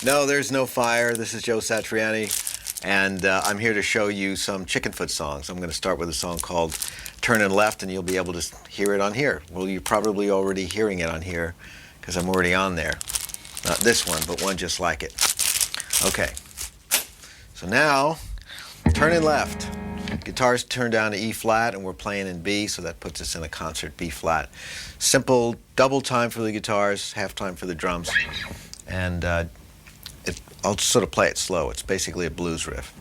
No, there's no fire. This is Joe Satriani, and I'm here to show you some Chickenfoot songs. I'm going to start with a song called Turnin' Left, and you'll be able to hear it on here. Well, you're probably already hearing it on here because I'm already on there. Not this one, but one just like it. Okay. So now, Turnin' Left. Guitar's turned down to E flat, and we're playing in B, so that puts us in a concert B flat. Simple double time for the guitars, half time for the drums, and I'll sort of play it slow. It's basically a blues riff.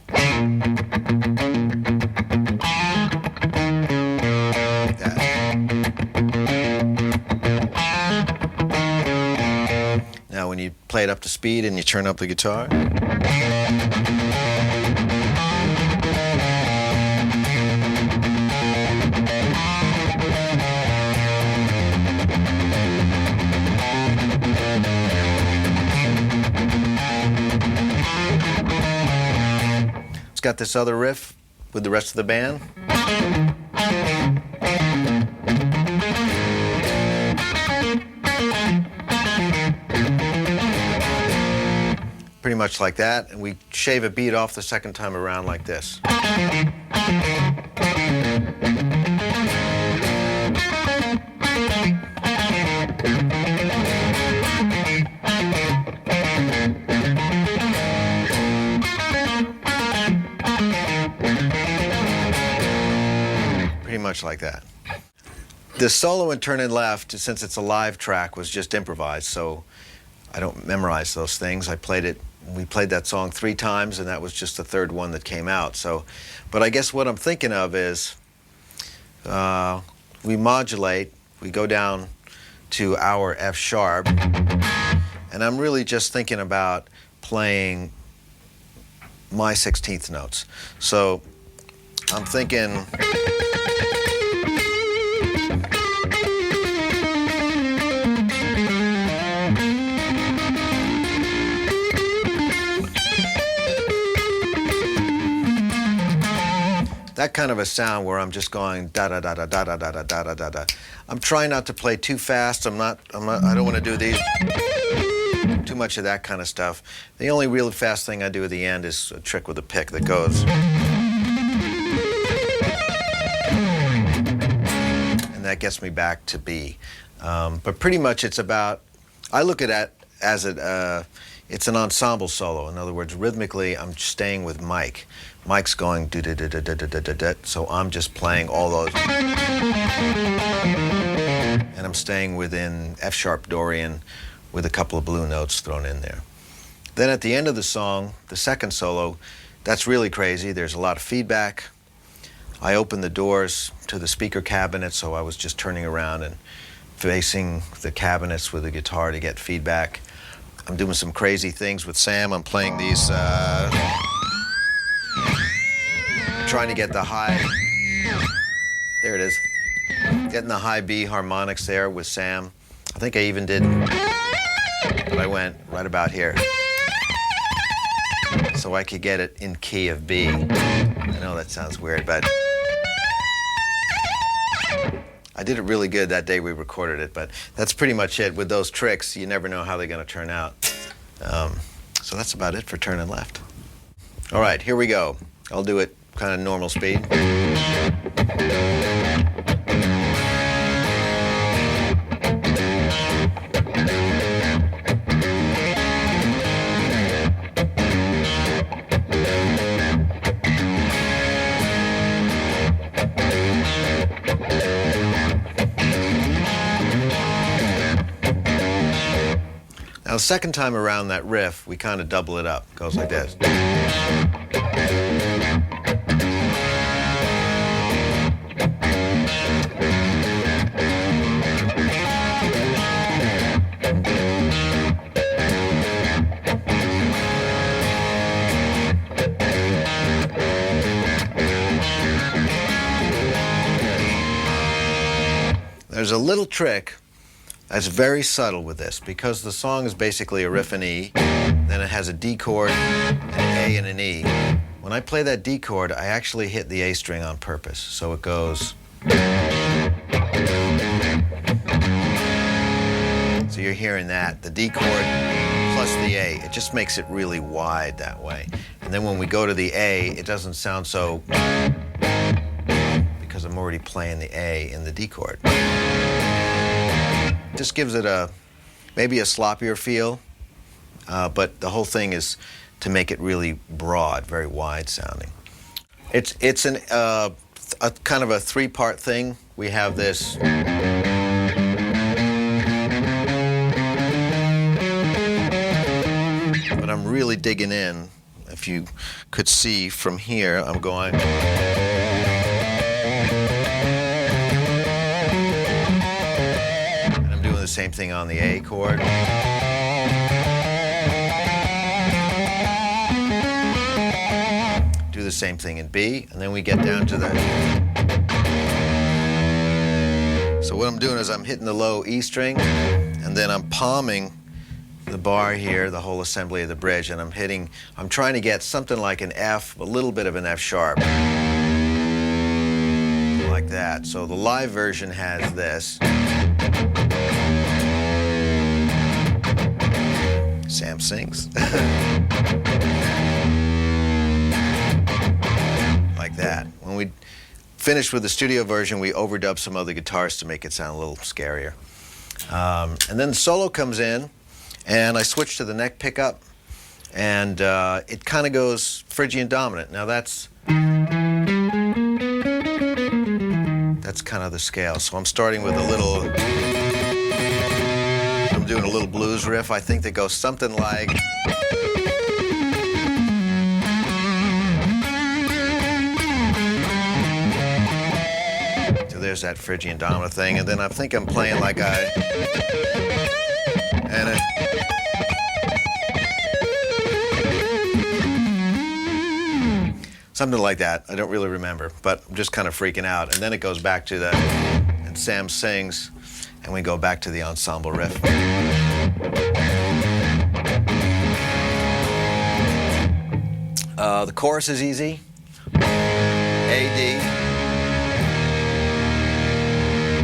Now when you play it up to speed and you turn up the guitar, it's got this other riff with the rest of the band. Pretty much like that, and we shave a beat off the second time around like this. Pretty much like that. The solo in Turnin' Left, since it's a live track, was just improvised, so I don't memorize those things. We played that song 3 times, and that was just the third one that came out. So, but I guess what I'm thinking of is we modulate, we go down to our F sharp, and I'm really just thinking about playing my 16th notes. So I'm thinking, that kind of a sound where I'm just going da da da da da da da da da da da da. I'm trying not to play too fast. I don't want to do these too much of that kind of stuff. The only really fast thing I do at the end is a trick with a pick that goes, and that gets me back to B. But pretty much it's about, I look at it as it's an ensemble solo. In other words, rhythmically, I'm staying with Mike. Mike's going do da da da da da da da da, so I'm just playing all those, and I'm staying within F sharp Dorian with a couple of blue notes thrown in there. Then at the end of the song, the second solo, that's really crazy. There's a lot of feedback. I opened the doors to the speaker cabinet, so I was just turning around and facing the cabinets with the guitar to get feedback. I'm doing some crazy things with Sam. I'm playing these, trying to get the high, there it is, getting the high B harmonics there with Sam. I think I even did, but I went right about here, so I could get it in key of B. I know that sounds weird, but I did it really good that day we recorded it, but that's pretty much it. With those tricks, you never know how they're going to turn out. So that's about it for Turnin' Left. All right, here we go. I'll do it kind of normal speed. Now, the second time around that riff, we kind of double it up. It goes like this. There's a little trick that's very subtle with this, because the song is basically a riff in E, then it has a D chord, an A, and an E. When I play that D chord, I actually hit the A string on purpose, so it goes. So So you're hearing that, the D chord plus the A. It just makes it really wide that way. And then when we go to the A, it doesn't sound so, because I'm already playing the A in the D chord. Just gives it maybe a sloppier feel, but the whole thing is to make it really broad, very wide sounding. It's a kind of a three-part thing. We have this. But I'm really digging in. If you could see from here, I'm going. And I'm doing the same thing on the A chord. Do the same thing in B, and then we get down to the. So what I'm doing is I'm hitting the low E string, and then I'm palming the bar here, the whole assembly of the bridge, and I'm trying to get something like an F, a little bit of an F sharp. Like that. So the live version has this. Sam sings. Like that. When we finished with the studio version, we overdubbed some other guitars to make it sound a little scarier. And then the solo comes in, and I switch to the neck pickup, and it kind of goes Phrygian dominant. Now that's kind of the scale. So I'm starting with I'm doing a little blues riff, I think, that goes something like. So there's that Phrygian dominant thing, and then I think I'm playing like something like that. I don't really remember, but I'm just kind of freaking out. And then it goes back to that, and Sam sings, and we go back to the ensemble riff. The chorus is easy. A, D.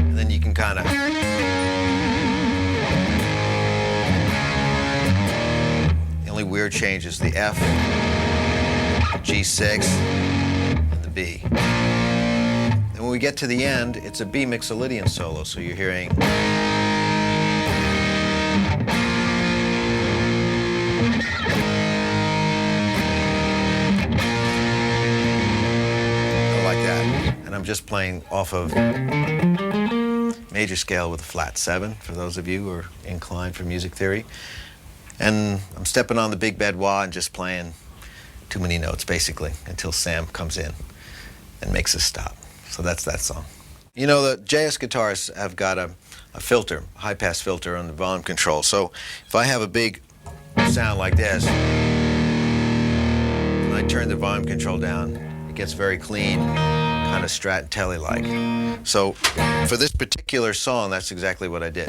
And then you can kind of. The only weird change is the F, G6, and the B. And when we get to the end, it's a B Mixolydian solo, so you're hearing. Like that. And I'm just playing off of major scale with a flat 7, for those of you who are inclined for music theory. And I'm stepping on the big bed wah and just playing too many notes, basically, until Sam comes in and makes us stop. So that's that song. You know, the JS guitars have got a filter, a high-pass filter on the volume control. So if I have a big sound like this, and I turn the volume control down, it gets very clean, kind of Strat and Telly-like. So for this particular song, that's exactly what I did.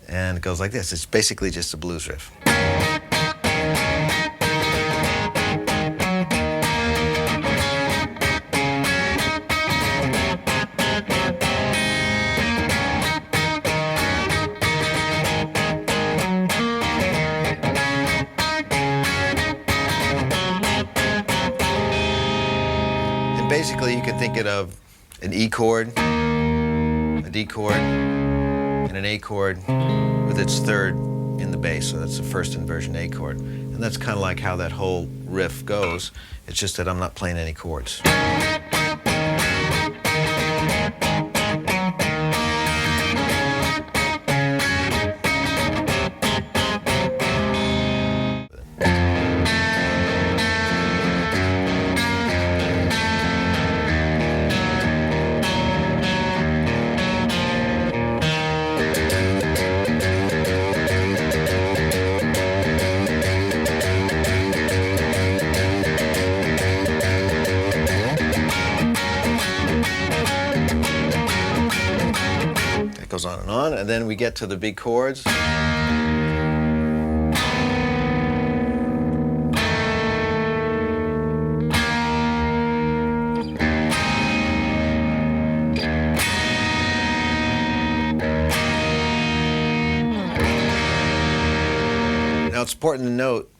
And it goes like this. It's basically just a blues riff. Basically, you can think it of an E chord, a D chord, and an A chord with its third in the bass. So that's the first inversion A chord. And that's kind of like how that whole riff goes. It's just that I'm not playing any chords. Goes on, and then we get to the big chords. it's important to note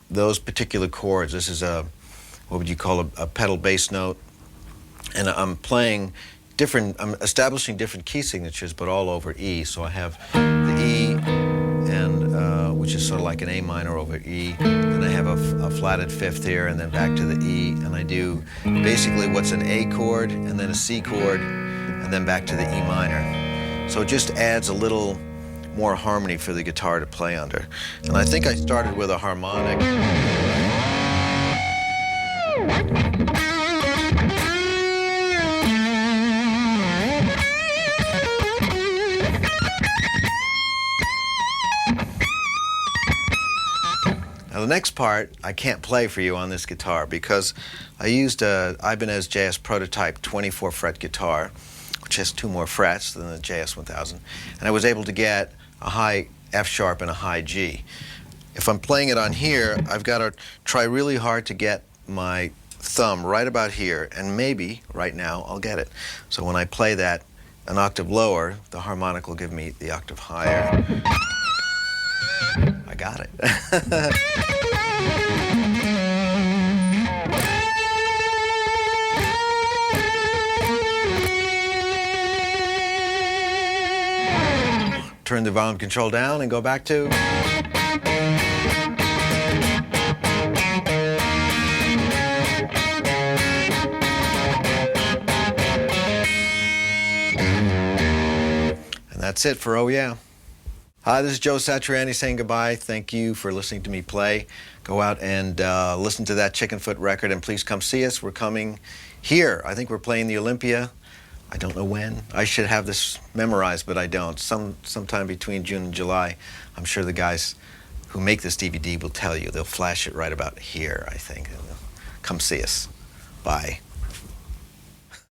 those particular chords. This is what would you call a pedal bass note, and I'm playing different, I'm establishing different key signatures, but all over E. So I have the E, and which is sort of like an A minor over E. Then I have a flatted fifth here, and then back to the E, and I do basically what's an A chord, and then a C chord, and then back to the E minor. So it just adds a little more harmony for the guitar to play under. And I think I started with a harmonic. Now the next part I can't play for you on this guitar because I used a Ibanez JS Prototype 24 fret guitar, which has 2 more frets than the JS 1000, and I was able to get a high F sharp and a high G. If I'm playing it on here, I've got to try really hard to get my thumb right about here, and maybe right now I'll get it. So when I play that an octave lower, the harmonic will give me the octave higher. I got it. Turn the volume control down and go back to. And that's it for Oh Yeah. Hi, this is Joe Satriani saying goodbye. Thank you for listening to me play. Go out and listen to that Chickenfoot record, and please come see us. We're coming here. I think we're playing the Olympia. I don't know when. I should have this memorized, but I don't. Sometime between June and July. I'm sure the guys who make this DVD will tell you. They'll flash it right about here, I think. Come see us. Bye.